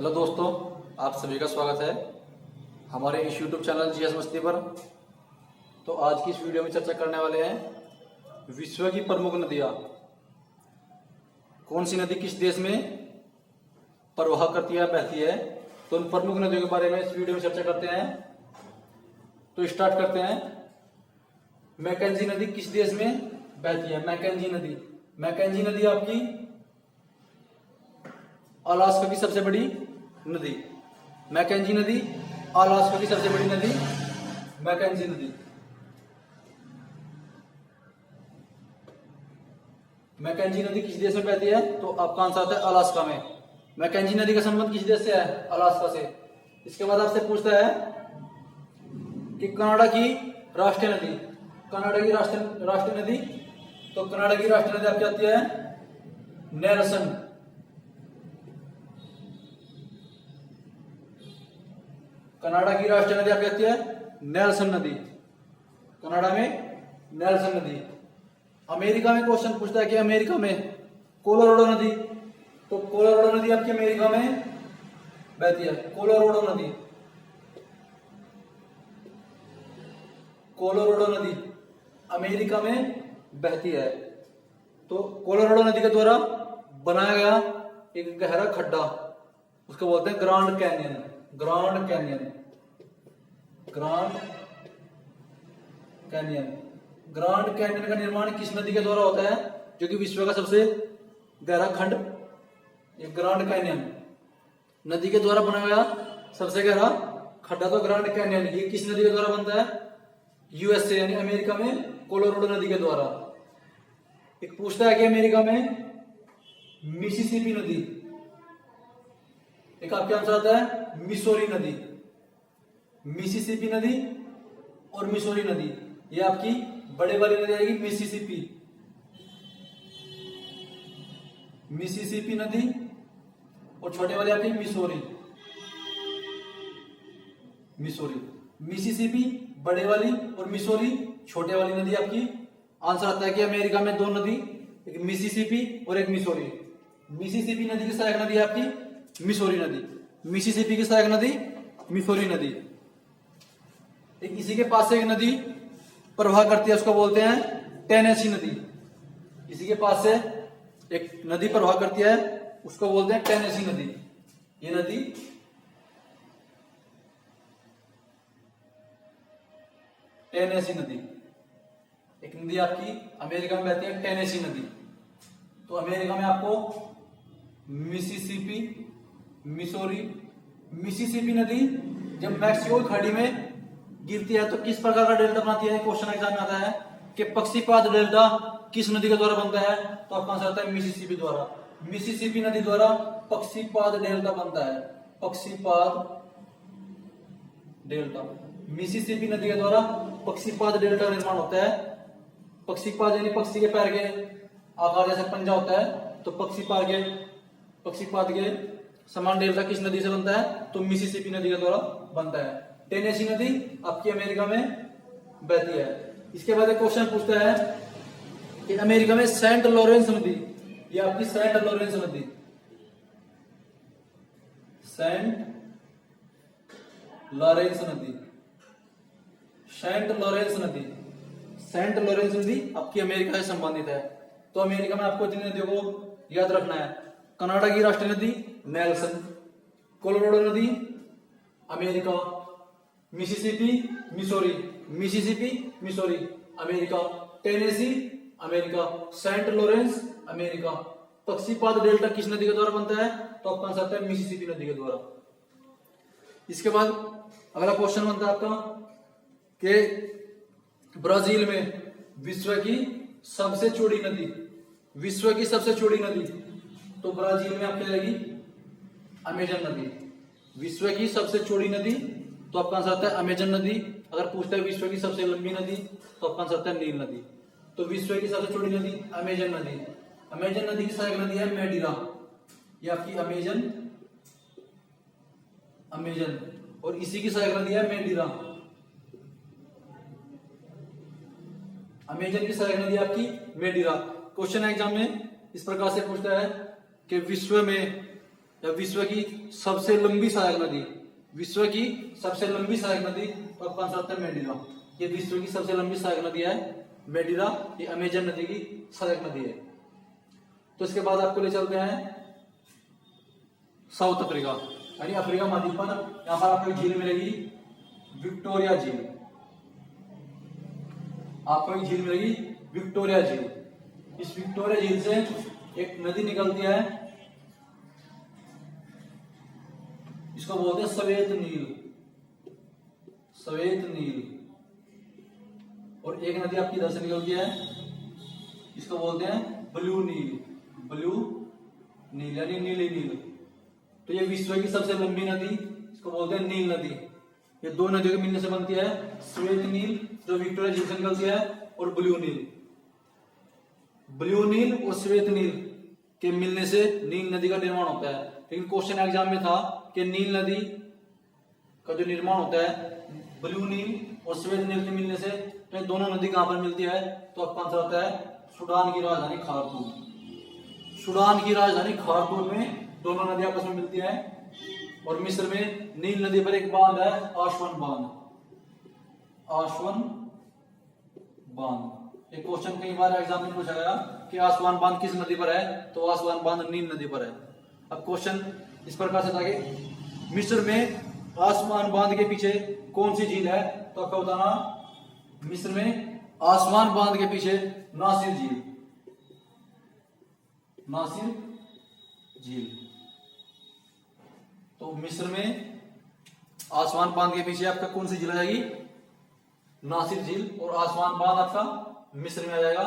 Hello दोस्तों, आप सभी का स्वागत है हमारे इस यूट्यूब चैनल जीएस मस्ती पर। तो आज की इस वीडियो में चर्चा करने वाले हैं विश्व की प्रमुख नदियाँ। कौन सी नदी किस देश में प्रवाह करती है, बहती है, तो उन प्रमुख नदियों के बारे में इस वीडियो में चर्चा करते हैं। तो स्टार्ट करते हैं। मैकेंजी नदी किस देश में बहती है? मैकेंजी नदी आपकी अलास्का की सबसे बड़ी नदी। मैकेंजी नदी अलास्का की सबसे बड़ी नदी मैकेंजी नदी। मैकेंजी नदी किस देश में बहती है? तो आपका आंसर आता है अलास्का में। मैकेंजी नदी का संबंध किस देश से है? अलास्का से। इसके बाद आपसे पूछता है कि कनाडा की राष्ट्रीय नदी। कनाडा की राष्ट्रीय नदी, तो कनाडा की राष्ट्रीय नदी आपकी आती है नेल्सन। कनाडा की राष्ट्रीय नदी आपकी आती है नेल्सन नदी। कनाडा में नेल्सन नदी। अमेरिका में क्वेश्चन पूछता है कि अमेरिका में कोलोराडो नदी, तो कोलोराडो नदी आपकी अमेरिका में बहती है। कोलोराडो नदी, कोलोराडो नदी अमेरिका में बहती है। तो कोलोराडो नदी के द्वारा बनाया गया एक गहरा खड्डा, उसको बोलते हैं grand canyon. Grand canyon, grand canyon. Grand canyon का निर्माण किस नदी के द्वारा होता है, जो कि विश्व का सबसे गहरा खंड? ये ग्रांड कैनियन नदी के द्वारा बनाया गया सबसे गहरा खड्डा, तो ग्रांड कैनियन ये किस नदी के द्वारा बनता है? यूएसए यानी अमेरिका में कोलोराडो नदी के द्वारा। एक पूछता है कि अमेरिका में मिसिसिपी नदी, एक आपके आंसर आता है मिसौरी नदी। मिसिसिपी नदी और मिसौरी नदी, ये आपकी बड़े वाली नदी आएगी मिसिसिपी। मिसिसिपी नदी और छोटे वाली आपकी मिसौरी। मिसौरी, मिसिसिपी बड़े वाली और मिसौरी छोटे वाली नदी आपकी। आंसर आता है कि अमेरिका में दो नदी, एक मिसिसिपी और एक मिसौरी। मिसिसिपी नदी की सहायक नदी आपकी मिसौरी नदी। मिसिसिपी की सहायक नदी मिसौरी नदी। एक इसी के पास से एक नदी प्रवाह करती है, उसको बोलते हैं टेनेसी नदी। इसी के पास से एक नदी प्रवाह करती है, उसको बोलते हैं टेनेसी नदी। ये नदी टेनेसी नदी, एक नदी आपकी अमेरिका में बहती है टेनेसी नदी। तो अमेरिका में आपको मिसिसिपी, मिसौरी। मिसिसिपी नदी जब मैक्सिको खाड़ी में गिरती है तो किस प्रकार का डेल्टा बनाती है? क्वेश्चन एग्जाम में आता है कि पक्षीपात डेल्टा किस नदी के द्वारा बनता है? तो आपका आंसर आता है मिसिसिपी द्वारा। मिसिसिपी नदी द्वारा पक्षीपात डेल्टा बनता है। पक्षीपात डेल्टा, मिसिसिपी नदी के द्वारा पक्षीपात डेल्टा निर्माण होता है। पक्षीपात यानी पक्षी के पैर के आकार जैसे पंजा होता है, तो पक्षीपात के समान डेल्टा किस नदी से बनता है? तो मिसिसिपी नदी के द्वारा बनता है। टेनेसी नदी आपकी अमेरिका में बहती है। इसके बाद एक क्वेश्चन पूछता है कि अमेरिका में सेंट लॉरेंस नदी, ये आपकी सेंट लॉरेंस नदी। सेंट लॉरेंस नदी, सेंट लॉरेंस नदी। सेंट लॉरेंस नदी आपकी अमेरिका से संबंधित है। तो अमेरिका में आपको तीन नदियों को याद रखना है। कनाडा की राष्ट्रीय नदी नेल्सन, कोलोराडो नदी America, Mississippi Missouri, Mississippi Missouri America, Tennessee America, Saint Lawrence America. पक्षीपात डेल्टा किस नदी के द्वारा बनता है? तो आपका आंसर है मिसिसिपी नदी के द्वारा। इसके बाद अगला क्वेश्चन बनता है आपका कि ब्राजील में विश्व की सबसे चौड़ी नदी, विश्व की सबसे चौड़ी नदी, तो ब्राजील में आपकी रहेगी अमेजन नदी। विश्व की सबसे चौड़ी नदी, तो आपका आंसर आता है अमेजन नदी। अगर पूछता है विश्व की सबसे लंबी नदी, तो आपका आंसर आता है नील नदी। तो विश्व की सबसे चौड़ी नदी अमेजन नदी। अमेजन नदी की सहायक नदी है मेडिरा, ये आपकी अमेजन, अमेजन, और इसी की सहायक नदी है मेडिरा। अमेजन की सहायक नदी आपकी मेडिरा। क्वेश्चन एग्जाम में इस प्रकार से पूछता है कि विश्व में या विश्व की सबसे लंबी सहायक नदी, विश्व की सबसे लंबी सहायक नदी, तो आपका आंसर आता है मेडिरा। ये विश्व की सबसे लंबी सहायक नदी है मेडिरा, ये अमेजन नदी की सहायक नदी है। तो इसके बाद आपको ले चलते हैं साउथ अफ्रीका, यानी अफ्रीका महाद्वीप पर। यहां पर आपको एक झील मिलेगी, विक्टोरिया झील। आपको एक झील मिलेगी विक्टोरिया झील। इस विक्टोरिया झील से एक नदी निकलती है, इसको बोलते हैं श्वेत नील, श्वेत नील। और एक नदी आपकी इधर से निकलती है, इसको बोलते हैं ब्लू नील, ब्लू नील यानी नीली नील। तो ये विश्व की सबसे लंबी नदी, इसको बोलते हैं नील नदी। ये दो नदियों के मिलने से बनती है श्वेत नील, जो विक्टोरिया झील से निकलती है, और ब्लू नील। ब्लू नील और श्वेत नील के मिलने से नील नदी का निर्माण होता है। लेकिन क्वेश्चन एग्जाम में था कि नील नदी का जो निर्माण होता है ब्लू नील और श्वेत नील के मिलने से, तो ये दोनों नदी कहां पर मिलती है, तो आपका आंसर आता है सूडान की राजधानी खार्तूम। सूडान की राजधानी खार्तूम में दोनों नदी आपस में मिलती है। और मिस्र में नील नदी पर एक बांध है, आशवन बांध, आशवन बांध। एक क्वेश्चन कई बार एग्जाम में पूछा गया कि आसवान बांध किस नदी पर है, तो आसवान बांध नील नदी पर है। अब क्वेश्चन इस प्रकार से था कि मिस्र में आसमान बांध के पीछे कौन सी झील है, तो आपको बताना मिस्र में आसमान बांध के पीछे नासिर झील, नासिर झील। तो मिस्र में आसमान बांध के पीछे आपका कौन सी झील आ जाएगी, नासिर झील। और आसमान बांध आपका मिस्र में आ जाएगा।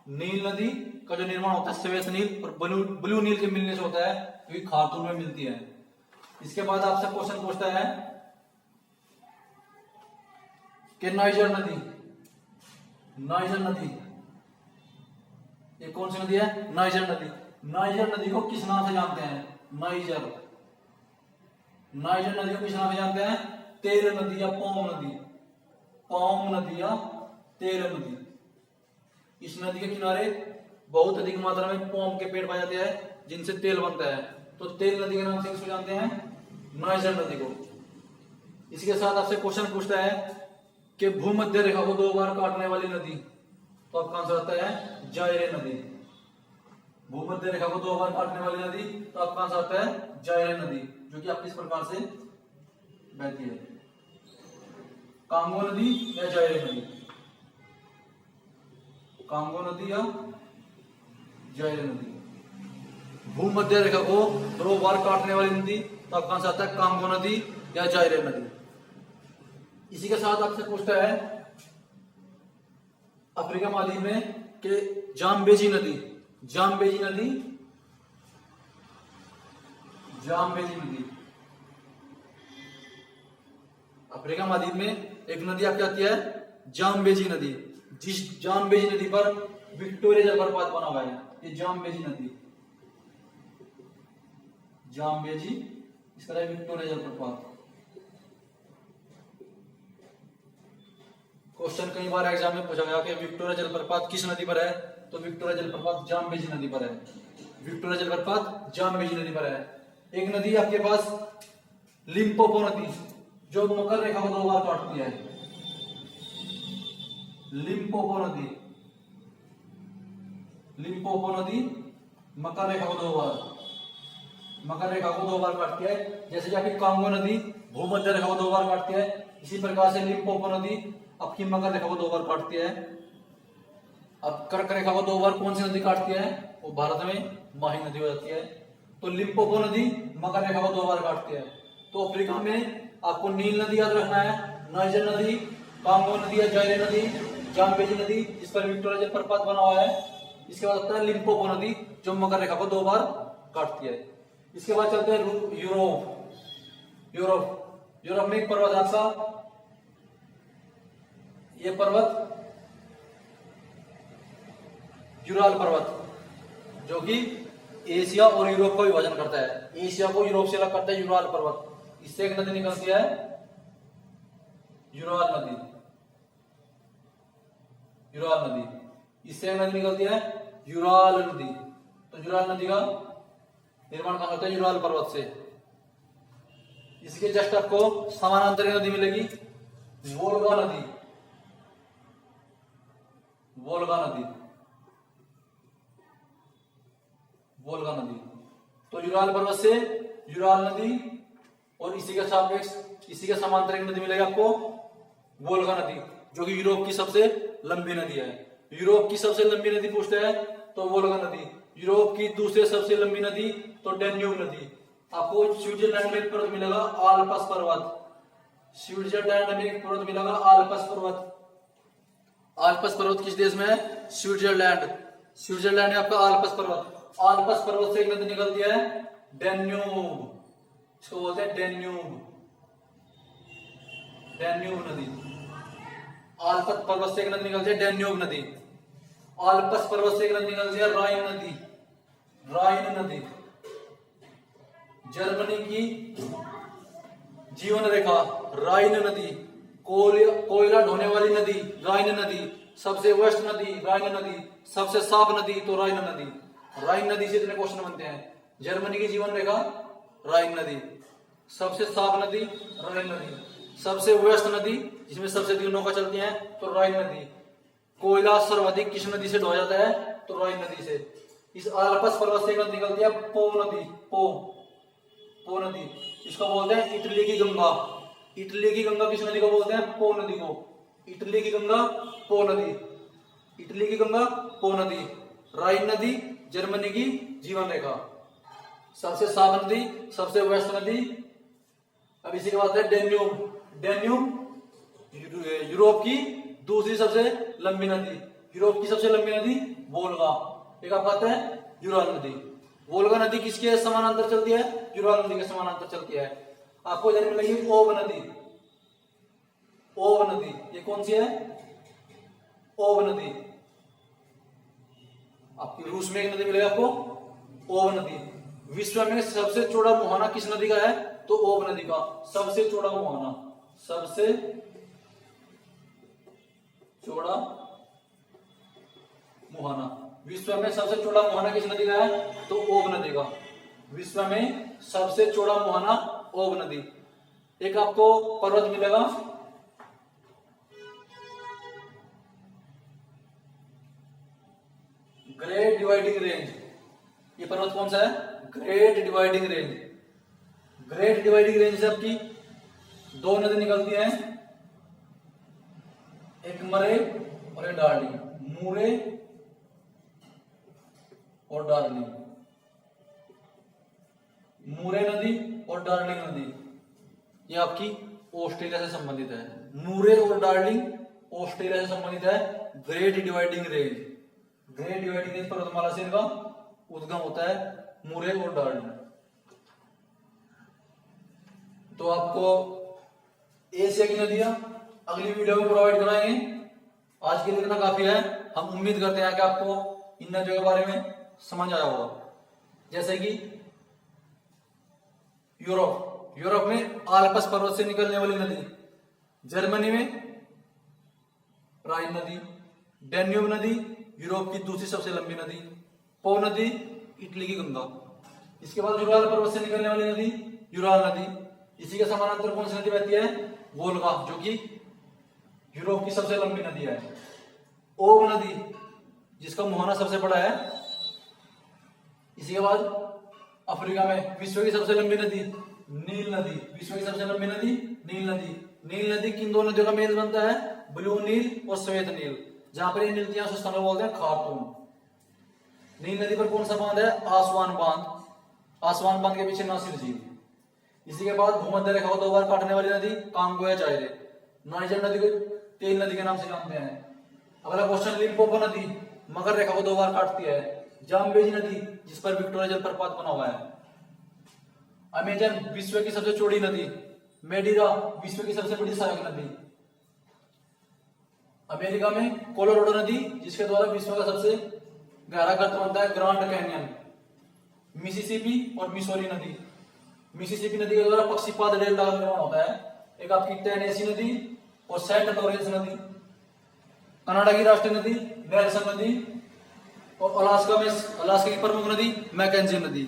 नील नदी का जो निर्माण होता है श्वेत नील और ब्लू नील के मिलने से होता है, क्योंकि खार्तूम में मिलती है। इसके बाद आपसे क्वेश्चन पूछता है कि नाइजर नदी, नाइजर नदी ये कौन सी नदी है, नाइजर नदी। नाइजर नदी को किस नाम से जानते हैं, नाइजर, नाइजर नदी को किस नाम से जानते हैं, तेल नदी या पोम नदी, पोम नदी या तेल नदी। इस नदी के किनारे बहुत अधिक मात्रा में पोम के पेड़ पाए जाते हैं, जिनसे तेल बनता है। तो तेल नदी के नाम से किसको जानते हैं, नाइजर नदी को। इसके साथ आपसे क्वेश्चन पूछता है कि भूमध्य रेखा को दो बार काटने वाली नदी, तो आपका आंसर आता है जायरे नदी। भूमध्य रेखा को दो बार काटने वाली नदी, तो आपका आंसर आता है जायरे नदी, जो कि आपकी इस प्रकार से बहती है, कांगो नदी या जायरे नदी, कांगो नदी या जायरे नदी। भूमध्य रेखा को दो बार काटने वाली नदी, तो आपका आंसर आता है कांगो नदी या जायरे नदी। इसी के साथ आपसे पूछता है अफ्रीका महाद्वीप में कि जाम्बेजी नदी, जाम्बेजी नदी, जाम्बेजी नदी। अफ्रीका महाद्वीप में एक नदी आपकी आती है जाम्बेजी नदी, जिस जाम्बेजी नदी पर विक्टोरिया जलप्रपात बना हुआ है। ये जाम्बेजी नदी, जाम्बेजी, इसका है विक्टोरिया जलप्रपात। क्वेश्चन कई बार एग्जाम में पूछा गया कि विक्टोरिया जलप्रपात किस नदी पर है, तो विक्टोरिया जलप्रपात जाम्बेजी नदी पर है, विक्टोरिया जलप्रपात जाम्बेजी नदी पर है। एक नदी आपके पास लिम्पोपो नदी, जो मकर रेखा को दो बार काटती है, लिम्पोपो नदी, लिम्पोपो नदी मकर रेखा को दो बार, मकर रेखा को दो बार काटती है। जैसे कि आपकी कांगो नदी भूमध्य रेखा को दो बार काटती है, इसी प्रकार से लिम्पोपो नदी आपकी मकर रेखा को दो बार काटती है। अब कर्क रेखा को दो बार कौन सी नदी काटती है, वो भारत में माही नदी हो जाती है। तो लिम्पोपो नदी मकर रेखा को दो बार काटती है। तो अफ्रीका में आपको नील नदी याद रखना है, नाइजर नदी, कांगो नदी या जायरे नदी, जाम्बेजी नदी जिस पर विक्टोरिया जलप्रपात बना हुआ है। इसके बाद आता है लिम्पोपो नदी, जो मकर रेखा को दो बार काटती है। इसके बाद चलते हैं यूरोप, यूरोप, यूरोप में एक पर्वत आपका, ये पर्वत यूराल पर्वत, जो कि एशिया और यूरोप का विभाजन करता है। एशिया को यूरोप से अलग करता है यूराल पर्वत। इससे एक नदी निकलती है यूराल नदी, यूराल नदी। इससे एक नदी निकलती है यूराल नदी। तो यूराल नदी का निर्माण कहां होता है? यूराल पर्वत से। इसके जस्ट आपको समानांतर नदी मिलेगी वोल्गा नदी। वोल्गा नदी, वोल्गा नदी। तो यूराल पर्वत से यूराल नदी और इसी के सापेक्ष इसी के समांतर एक नदी मिलेगी आपको वोल्गा नदी, जो कि यूरोप की सबसे लंबी नदी है। यूरोप की सबसे लंबी नदी पूछते हैं तो वोल्गा नदी। यूरोप की दूसरी सबसे लंबी नदी तो डेन्यूब नदी। आपको स्विट्जरलैंड में एक पर्वत मिलेगा आल्प्स पर्वत। स्विट्जरलैंड में एक पर्वत मिलेगा आल्प्स पर्वत। आल्प्स पर्वत किस देश में है? स्विट्जरलैंड। स्विट्जरलैंड में आपका आल्प्स पर्वत। आल्प्स पर्वत से एक नदी निकलती है डेन्यूब, इसको बोलते हैं डेन्यूब। डेन्यूब नदी। आल्प्स पर्वत से एक नदी निकलती है डेन्यूब नदी। आल्प्स पर्वत से एक नदी निकलती है राइन नदी। राइन नदी। जर्मनी की जीवन रेखा राइन नदी। कोयला ढोने वाली नदी राइन नदी। सबसे वेस्ट नदी राइन नदी। सबसे साफ नदी तो राइन नदी। राइन नदी से इतने क्वेश्चन बनते हैं। जर्मनी की जीवन रेखा राइन नदी। सबसे साफ नदी राइन नदी। सबसे वेस्ट नदी जिसमें सबसे अधिक नौका चलती हैं तो राइन नदी। कोयला सर्वाधिक किस नदी से ढोया जाता है? तो राइन नदी से। इस आल्प्स पर्वत से एक नदी निकलती है पो नदी। पो नदी, इसको बोलते हैं इटली की गंगा। इटली की गंगा किस नदी को बोलते हैं? पो नदी को। इटली की गंगा पो नदी। इटली की गंगा पो नदी। राइन नदी जर्मनी की जीवन रेखा। सबसे साफ नदी, सबसे वेस्ट नदी। अब इसी के बाद है डेन्यूब। डेन्यूब यूरोप की दूसरी सबसे लंबी नदी। यूरोप की सबसे लंबी नदी वोल्गा। एक आपका आता है यूराल नदी। वोल्गा नदी किसके समानांतर चलती है? यूराल नदी के समानांतर चलती है। आपको इधर मिलेगी ओब नदी। ओब नदी ये कौन सी है? ओब नदी। आपकी रूस में एक नदी मिलेगी आपको ओब नदी। विश्व में सबसे चौड़ा मुहाना किस नदी का है? तो ओब नदी का सबसे चौड़ा मुहाना। सबसे चौड़ा मुहाना। विश्व में सबसे चौड़ा मुहाना किस नदी का है? तो ओब नदी का। विश्व में सबसे चौड़ा मुहाना ओब नदी। एक आपको पर्वत मिलेगा ग्रेट डिवाइडिंग रेंज। ये पर्वत कौन सा है? Great dividing range. Great dividing range से आपकी दो नदी निकलती हैं, एक मरे और एक डार्लिंग। मूरे और डार्लिंग। मूरे नदी और डार्लिंग नदी ये आपकी ऑस्ट्रेलिया से संबंधित है। मूरे और डार्लिंग ऑस्ट्रेलिया से संबंधित है। Great dividing range. Great dividing range पर्वतमाला से इनका उद्गम होता है मूरे और डार्लिंग। तो आपको एशिया की नदियां अगली वीडियो में प्रोवाइड कराएंगे। आज के लिए इतना काफी है। हम उम्मीद करते हैं कि आपको इन नदियों के बारे में समझ आया होगा। जैसे कि यूरोप में आल्प्स पर्वत से निकलने वाली नदी। जर्मनी में राइन नदी। डेन्यूब नदी यूरोप की दूसरी सबसे लंबी नदी। पो नदी इटली की गंगा। इसके बाद यूराल पर्वत से निकलने वाली नदी यूराल नदी। इसी के समानांतर कौन सी नदी बहती है? वोल्गा, जो कि यूरोप की सबसे लंबी नदी है। ओब नदी जिसका मुहाना सबसे बड़ा है। इसी के बाद अफ्रीका में विश्व की सबसे लंबी नदी नील नदी। विश्व की सबसे लंबी नदी नील नदी। नील नदी किन दो नदियों का मेल बनता है? ब्लू नील और श्वेत नील। जहां पर ये मिलती है उस स्थान को बोलते हैं खार्तूम। नील नदी पर कौन सा बांध है? आसवान बांध। आसवान बांध के पीछे नासिर झील। इसी के बाद भूमध्य रेखा को दो बार काटने वाली नदी कांगो या जायरे। नाइजर नदी को तेल नदी के नाम से जानते हैं। अगला क्वेश्चन लिम्पोपो नदी मकर रेखा को दो बार काटती है। जाम्बेजी नदी जिस पर विक्टोरिया जलप्रपात बना हुआ है। अमेजन विश्व की सबसे चौड़ी नदी। मेडिरा विश्व की सबसे बड़ी सहायक नदी। अमेरिका में कोलोराडो नदी जिसके द्वारा विश्व का सबसे गहरा गर्त बनता है ग्रांड कैनियन। मिसिसिपी और मिसौरी नदी। मिसिसिपी नदी के द्वारा पक्षीपाद डेल्टा का निर्माण होता है। एक आपकी टेनेसी नदी और सेंट लॉरेंस नदी। कनाडा की राष्ट्रीय नदी नेल्सन नदी और अलास्का की प्रमुख नदी मैकेंजी नदी।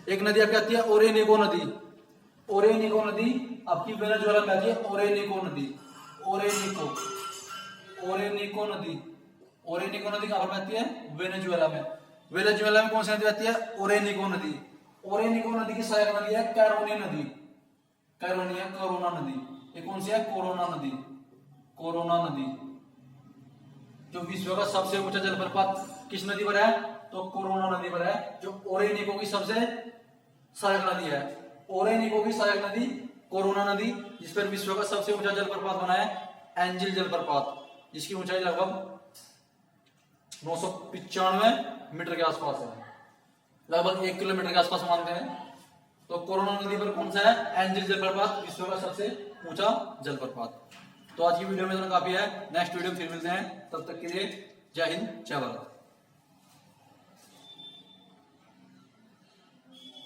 एक नदी आपकी आती है ओरेनिको नदी। ओरेनिको नदी आपकी वेनेजुएला में आती है। ओरेनिको नदी, ओरेनिको, ओरेनिको नदी, ओरेनिको नदी कहां पर आती है? वेनेजुएला में। वेनेजुएला में कौन सी नदी आती है? ओरेनिको नदी। ओरेनिको नदी की सहायक नदी है कैरोनी नदी। कैरोनी है, कोरोना नदी। ये कौन सी है? कोरोना नदी, कोरोना नदी। जो विश्व का सबसे ऊंचा जलप्रपात किस नदी पर है? तो कोरोना नदी पर है, जो ओरेनिको की सबसे सहायक नदी है। ओरेनिको की सहायक नदी कोरोना नदी, जिस पर विश्व का सबसे ऊंचा जलप्रपात बना है एंजिल जलप्रपात, जिसकी ऊंचाई लगभग 995 मीटर के आसपास है, लगभग 1 किलोमीटर के आसपास मानते हैं। तो कोरोना नदी पर कौन सा है? एंजिल जलप्रपात, विश्व का सबसे ऊंचा जलप्रपात। तो आज की वीडियो में इतना काफी है। नेक्स्ट वीडियो में फिर मिलते हैं, तब तक के लिए जय हिंद, जय भारत।